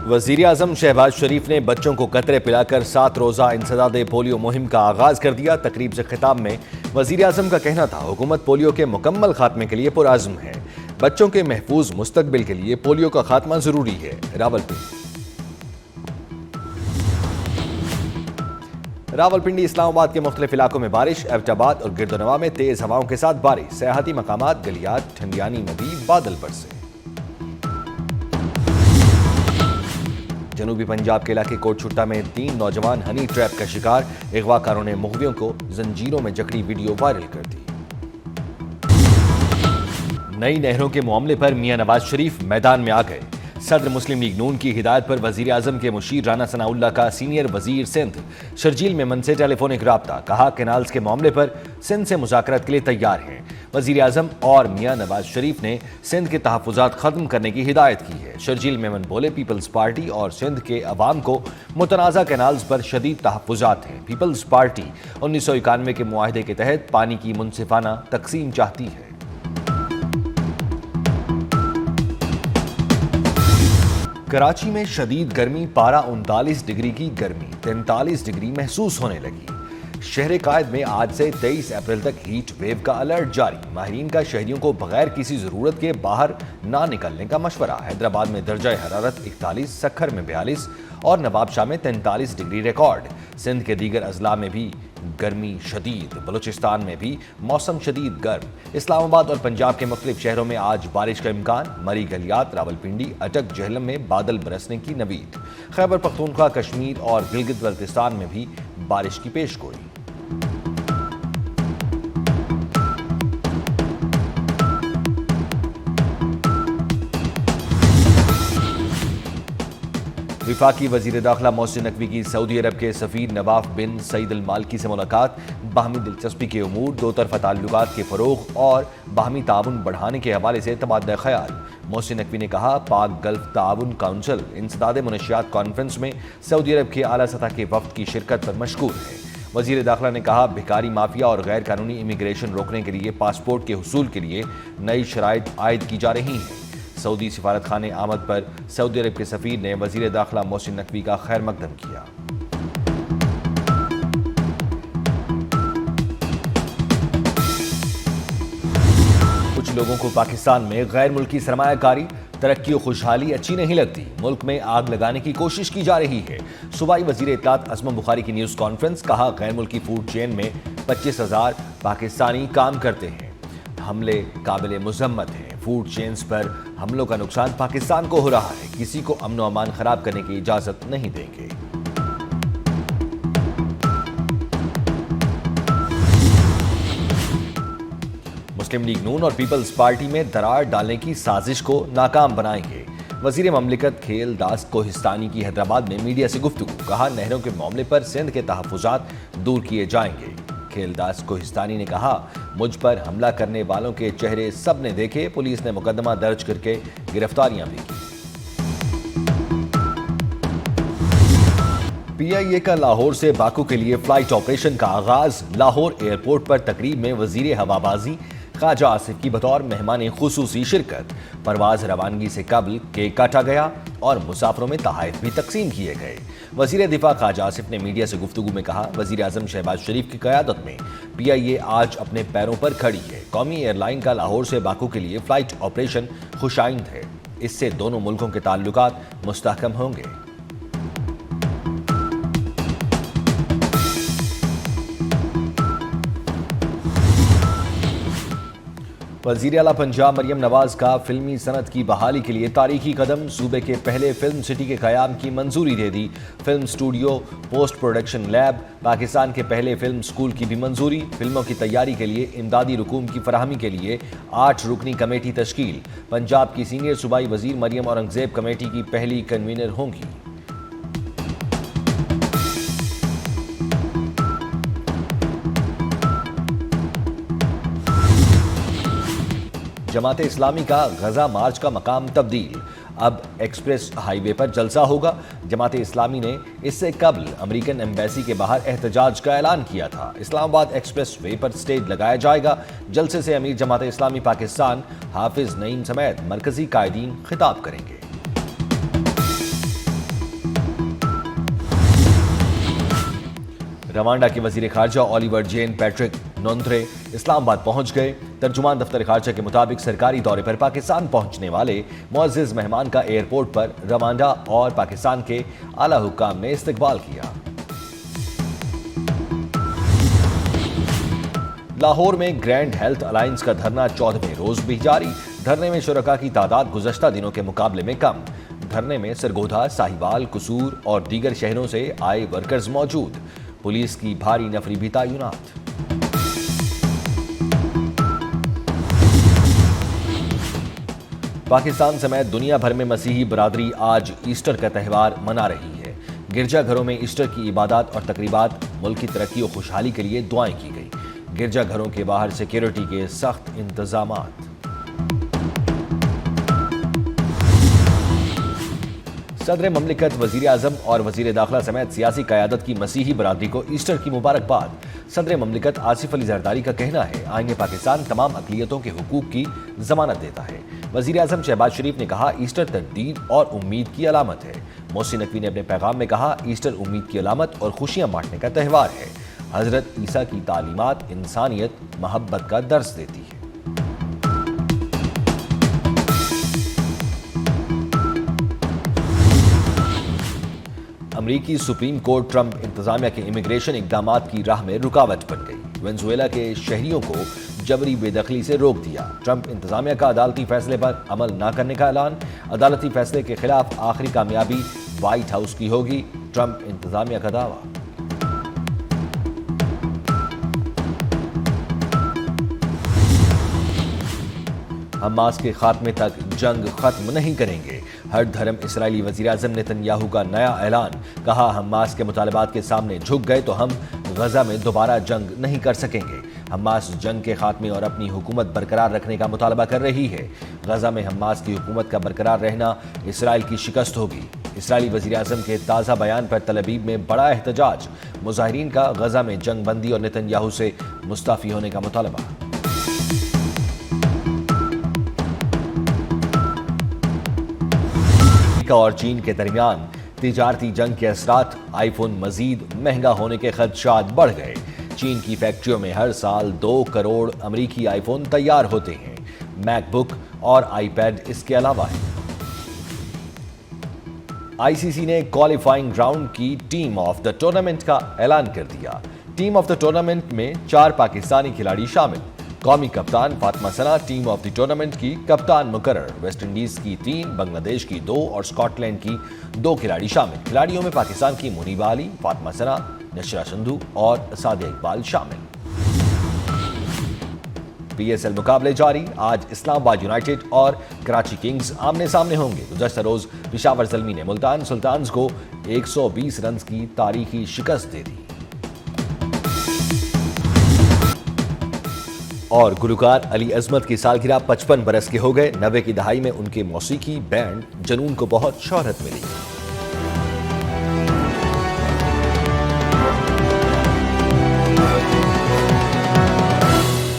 وزیر اعظم شہباز شریف نے بچوں کو قطرے پلا کر 7 روزہ انسداد پولیو مہم کا آغاز کر دیا۔ تقریب سے خطاب میں وزیر اعظم کا کہنا تھا، حکومت پولیو کے مکمل خاتمے کے لیے پرعزم ہے۔ بچوں کے محفوظ مستقبل کے لیے پولیو کا خاتمہ ضروری ہے۔ راولپنڈی اسلام آباد کے مختلف علاقوں میں بارش، ایبٹ آباد اور گردنواں میں تیز ہواؤں کے ساتھ بارش، سیاحتی مقامات گلیات ٹھنڈیانی میں بھی بادل برسے۔ جنوبی پنجاب کے علاقے کوٹ چھٹا میں 3 نوجوان ہنی ٹریپ کا شکار، اغوا کاروں نے مغویوں کو زنجیروں میں جکڑی ویڈیو وائرل کر دی۔ نئی نہروں کے معاملے پر میاں نواز شریف میدان میں آ گئے۔ صدر مسلم لیگ نون کی ہدایت پر وزیر اعظم کے مشیر رانا ثناء اللہ کا سینئر وزیر سندھ شرجیل میمن سے ٹیلی فونک رابطہ، کہا کینالز کے معاملے پر سندھ سے مذاکرات کے لیے تیار ہیں۔ وزیر اعظم اور میاں نواز شریف نے سندھ کے تحفظات ختم کرنے کی ہدایت کی ہے۔ شرجیل میمن بولے، پیپلز پارٹی اور سندھ کے عوام کو متنازع کینالز پر شدید تحفظات ہیں۔ پیپلز پارٹی 1991 کے معاہدے کے تحت پانی کی منصفانہ تقسیم چاہتی ہے۔ کراچی میں شدید گرمی، پارہ 39 ڈگری کی گرمی 43 ڈگری محسوس ہونے لگی۔ شہر قائد میں آج سے 23 اپریل تک ہیٹ ویو کا الرٹ جاری، ماہرین کا شہریوں کو بغیر کسی ضرورت کے باہر نہ نکلنے کا مشورہ۔ حیدرآباد میں درجہ حرارت 41، سکھر میں 42 اور نواب شاہ میں 43 ڈگری ریکارڈ۔ سندھ کے دیگر اضلاع میں بھی گرمی شدید، بلوچستان میں بھی موسم شدید گرم۔ اسلام آباد اور پنجاب کے مختلف شہروں میں آج بارش کا امکان، مری گلیات، راولپنڈی، اٹک، جہلم میں بادل برسنے کی نوید۔ خیبر پختونخوا، کشمیر اور گلگت بلتستان میں بھی بارش کی پیش گوئی۔ وفاقی وزیر داخلہ محسن نقوی کی سعودی عرب کے سفیر نواف بن سعید المالکی سے ملاقات، باہمی دلچسپی کے امور، دو طرفہ تعلقات کے فروغ اور باہمی تعاون بڑھانے کے حوالے سے تبادلہ خیال۔ محسن نقوی نے کہا، پاک گلف تعاون کونسل انسداد منشیات کانفرنس میں سعودی عرب کے اعلیٰ سطح کے وفد کی شرکت پر مشکور ہے۔ وزیر داخلہ نے کہا، بھکاری مافیا اور غیر قانونی امیگریشن روکنے کے لیے پاسپورٹ کے حصول کے لیے نئی شرائط عائد کی جا رہی ہیں۔ سعودی سفارت خانے آمد پر سعودی عرب کے سفیر نے وزیر داخلہ محسن نقوی کا خیر مقدم کیا۔ کچھ لوگوں کو پاکستان میں غیر ملکی سرمایہ کاری، ترقی و خوشحالی اچھی نہیں لگتی، ملک میں آگ لگانے کی کوشش کی جا رہی ہے۔ صوبائی وزیر اطلاعات اسمہ بخاری کی نیوز کانفرنس، کہا غیر ملکی فوڈ چین میں 25,000 پاکستانی کام کرتے ہیں، حملے قابل مذمت ہیں۔ فوڈ چینز پر حملوں کا نقصان پاکستان کو ہو رہا ہے، کسی کو امن و امان خراب کرنے کی اجازت نہیں دیں گے۔ مسلم لیگ نون اور پیپلز پارٹی میں درار ڈالنے کی سازش کو ناکام بنائیں گے۔ وزیر مملکت کھیل داس کوہستانی کی حیدرآباد میں میڈیا سے گفتگو، کہا نہروں کے معاملے پر سندھ کے تحفظات دور کیے جائیں گے۔ کھیل داس کوہستانی نے کہا، مجھ پر حملہ کرنے والوں کے چہرے سب نے دیکھے، پولیس نے مقدمہ درج کر کے گرفتاریاں بھی کی۔ پی آئی اے کا لاہور سے باکو کے لیے فلائٹ آپریشن کا آغاز، لاہور ایئرپورٹ پر تقریب میں وزیر ہوابازی خواجہ آصف کی بطور مہمان خصوصی شرکت۔ پرواز روانگی سے قبل کیک کاٹا گیا اور مسافروں میں تحائف بھی تقسیم کیے گئے۔ وزیر دفاع خواجہ آصف نے میڈیا سے گفتگو میں کہا، وزیر اعظم شہباز شریف کی قیادت میں پی آئی اے آج اپنے پیروں پر کھڑی ہے۔ قومی ایئر لائن کا لاہور سے باکو کے لیے فلائٹ آپریشن خوش آئند ہے، اس سے دونوں ملکوں کے تعلقات مستحکم ہوں گے۔ وزیر اعلیٰ پنجاب مریم نواز کا فلمی صنعت کی بحالی کے لیے تاریخی قدم، صوبے کے پہلے فلم سٹی کے قیام کی منظوری دے دی۔ Film studio, post production lab, Pakistan کے پہلے فلم سکول کی بھی منظوری۔ فلموں کی تیاری کے لیے امدادی رقوم کی فراہمی کے لیے 8 رکنی کمیٹی تشکیل۔ پنجاب کی سینئر صوبائی وزیر مریم اورنگزیب کمیٹی کی پہلی کنوینر ہوں گی۔ جماعت اسلامی کا غزہ مارچ کا مقام تبدیل، اب ایکسپریس ہائی وے پر جلسہ ہوگا۔ جماعت اسلامی نے اس سے قبل امریکن ایمبیسی کے باہر احتجاج کا اعلان کیا تھا۔ اسلام آباد ایکسپریس وے پر سٹیج لگایا جائے گا۔ جلسے سے امیر جماعت اسلامی پاکستان حافظ نعیم سمیت مرکزی قائدین خطاب کریں گے۔ روانڈا کے وزیر خارجہ اولیور جین پیٹرک نونترے اسلام آباد پہنچ گئے۔ ترجمان دفتر خارجہ کے مطابق سرکاری دورے پر پاکستان پہنچنے والے معزز مہمان کا ایئرپورٹ پر روانڈا اور پاکستان کے اعلیٰ حکام نے استقبال کیا۔ لاہور میں گرینڈ ہیلتھ الائنس کا دھرنا 14ویں روز بھی جاری۔ دھرنے میں شرکاء کی تعداد گزشتہ دنوں کے مقابلے میں کم۔ دھرنے میں سرگودھا، ساہیوال، قصور اور دیگر شہروں سے آئے ورکرز موجود۔ پولیس کی بھاری نفری بھی تعینات۔ پاکستان سمیت دنیا بھر میں مسیحی برادری آج ایسٹر کا تہوار منا رہی ہے۔ گرجا گھروں میں ایسٹر کی عبادات اور تقریبات، ملک کی ترقی و خوشحالی کے لیے دعائیں کی گئی۔ گرجا گھروں کے باہر سیکیورٹی کے سخت انتظامات۔ صدر مملکت، وزیر اعظم اور وزیر داخلہ سمیت سیاسی قیادت کی مسیحی برادری کو ایسٹر کی مبارکباد۔ صدر مملکت آصف علی زرداری کا کہنا ہے آئین پاکستان تمام اقلیتوں کے حقوق کی ضمانت دیتا ہے۔ وزیر اعظم شہباز شریف نے کہا ایسٹر تجدید اور امید کی علامت ہے۔ محسن نقوی نے اپنے پیغام میں کہا ایسٹر امید کی علامت اور خوشیاں بانٹنے کا تہوار ہے۔ حضرت عیسیٰ کی تعلیمات انسانیت، محبت کا درس دیتی ہے۔ امریکی سپریم کورٹ ٹرمپ انتظامیہ کے امیگریشن اقدامات کی راہ میں رکاوٹ بن گئی۔ وینزویلا کے شہریوں کو جبری بے دخلی سے روک دیا۔ ٹرمپ انتظامیہ کا عدالتی فیصلے پر عمل نہ کرنے کا اعلان۔ عدالتی فیصلے کے خلاف آخری کامیابی وائٹ ہاؤس کی ہوگی، ٹرمپ انتظامیہ کا دعویٰ۔ حماس کے خاتمے تک جنگ ختم نہیں کریں گے، ہر دھرم اسرائیلی وزیر اعظم نیتن یاہو کا نیا اعلان۔ کہا حماس کے مطالبات کے سامنے جھک گئے تو ہم غزہ میں دوبارہ جنگ نہیں کر سکیں گے۔ حماس جنگ کے خاتمے اور اپنی حکومت برقرار رکھنے کا مطالبہ کر رہی ہے۔ غزہ میں حماس کی حکومت کا برقرار رہنا اسرائیل کی شکست ہوگی۔ اسرائیلی وزیر اعظم کے تازہ بیان پر تل ابیب میں بڑا احتجاج، مظاہرین کا غزہ میں جنگ بندی اور نیتن یاہو سے مستعفی ہونے کا مطالبہ۔ امریکہ اور چین کے درمیان تجارتی جنگ کے اثرات، آئی فون مزید مہنگا ہونے کے خدشات بڑھ گئے۔ چین کی فیکٹریوں میں ہر سال 2 کروڑ امریکی آئی فون تیار ہوتے ہیں، میک بک اور آئی پیڈ اس کے علاوہ ہیں۔ آئی سی سی نے کوالیفائنگ راؤنڈ کی ٹیم آف دا ٹورنامنٹ کا اعلان کر دیا۔ ٹیم آف دا ٹورنامنٹ میں 4 پاکستانی کھلاڑی شامل۔ قومی کپتان فاطمہ ثنا ٹیم آف دی ٹورنامنٹ کی کپتان مقرر۔ ویسٹ انڈیز کی 3، بنگلہ دیش کی 2 اور اسکاٹ لینڈ کی 2 کھلاڑی شامل۔ کھلاڑیوں میں پاکستان کی منیبہ علی، فاطمہ ثنا، نشرہ سندھو اور سعدیہ اقبال شامل۔ پی ایس ایل مقابلے جاری، آج اسلام آباد یونائیٹڈ اور کراچی کنگز آمنے سامنے ہوں گے۔ گزشتہ روز پشاور زلمی نے ملتان سلطانز کو 120 رنز کی تاریخی شکست دے دی۔ اور گلوکار علی عظمت کی سالگرہ 55 برس کے ہو گئے۔ 90 کی دہائی میں ان کے موسیقی بینڈ جنون کو بہت شہرت ملی۔